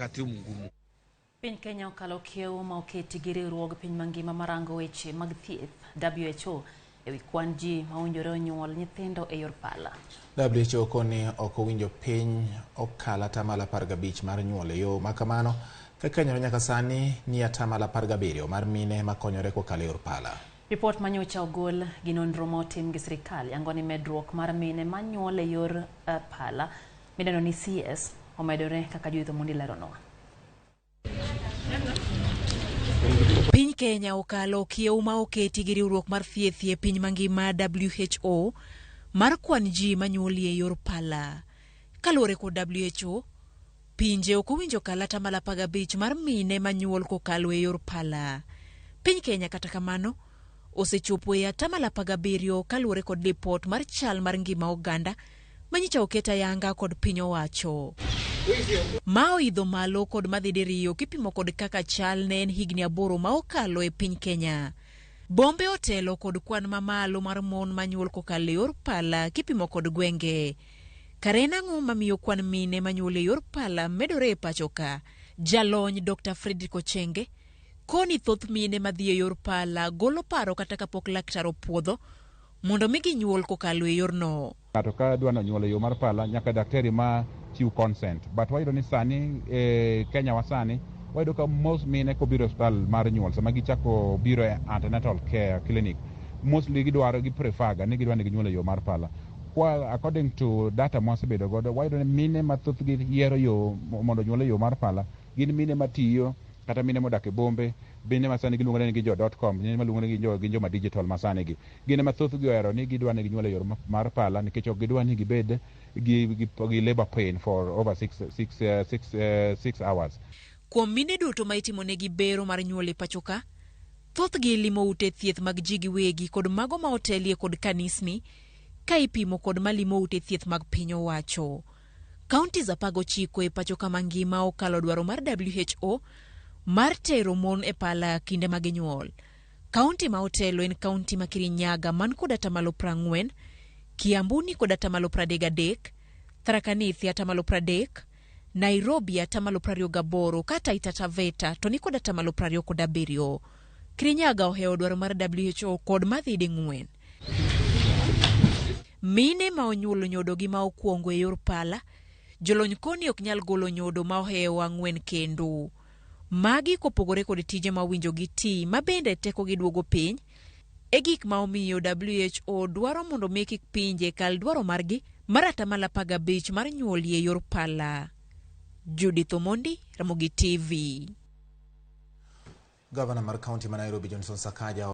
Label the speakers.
Speaker 1: wakati mgumu.
Speaker 2: Piny Kenya okalo kiewo ma oketi gi riwruog piny mangima marango weche mag thieth WHO ewi kwan ji ma owinjore onyuol nyithindo e yor pala.
Speaker 3: WHO koni ok owinjo piny okala atamalo 15 mar nyuol e yo makamano ka Kenya nyaka sani ni atamalo 17 mar mine makonyore kokalo e yor pala.
Speaker 2: Ripot manyocha ogol gi nonro motim gi sirkal yango ni medruok mar mine manyuol e yor pala midendo ni CS omedore kaka Judith Omondi lerono.
Speaker 4: Piny Kenya okalo kiewo ma oketi gi riwruok mar thieth e piny mangima WHO mar kwan ji manyuol e yor pala. Kaluwore kod WHO, pinje ok owinjo kala atamalo 15 mar mine manyuol kokalo e yor pala. Piny Kenya kata kamano osechopo e atamalo 17 kaluwore kod lipot mar chal mar ngima oganda manyicha oket ayanga kod piny owacho. Ma oidho malo kod madhi diriyo kipimo kod kaka chal ne en higni 8 ma okalo e piny Kenya. Bombe otelo kod kwan mamalo mar mon manyuol kokalo e yor pala kipimo kod gwenge. Kare nang'o mamiyo kwan mine manyuol e yor pala medore e pacho ka? Jalony Dr. Fredrick Ochenge koni thoth mine madhi e yor pala golo paro kata kapok laktar opuodho mondo mi ginyuol kokalo e yor no.
Speaker 5: Ng'ato ka dwa nyuol e yo mar pala nyaka daktari ma chiw consent. But wayudo ni sani Kenya wa sani wayudo ka most mine kobiro hospital mar nyuol sama gichako biro e antenatal care clinic mostly gi prefer ni gidwa ni ginyuol e yo mar pala. According to data mwasebedo godo wayudo ni mine mathoth gi yiero yo mondo nyuol e yo mar pala gin mine matiyo kata mine modak e bombe, mine masani giluongo ni jo.com, mine maluongo ni joma digital masani gi. Gine mathoth gi ohero ni gidwa ni ginyuol e yor mar pala nikech ok gidwa ni gibed gi labor pain for over 6 hours.
Speaker 4: Kuom mine duto ma itimo negi bero mar nyuol e pacho ka, thoth gi limo ute thieth mag ji giwegi kod mago ma otelie kod kanisni ka ipimo kod malimo ute thieth mag piny owacho. Kaunti 19 e pacho ka mangima okalo dwaro mar WHO mar tero mon e pala kinde mag nyuol. Kaunti ma otelo en kaunti ma Kirinyaga man kod atamalo 40, Kiambu ni kod atamalo 33, Tharaka Nithi atamalo 30, Nairobi atamalo 28 kata Taita Taveta to ni kod atamalo 27. Kirinyaga oheo dwaro mar WHO kod madhidi 4. Mine ma onyuolo nyodo gi ma okuongo e yor pala, jolony koni ok nyal golo nyodo ma oheo 4 kendo. Magi kopogore kod tije ma winjo gi ti ma bende teko gi duogo piny e gik ma omiyo WHO dwaro mondo mekik pinje kal dwaro margi mar atamalo 15 mar nyuol e yor pala. Judith Omondi, Ramogi TV.
Speaker 3: Gavana mar kaunti ma Nairobi Johnson Sakaja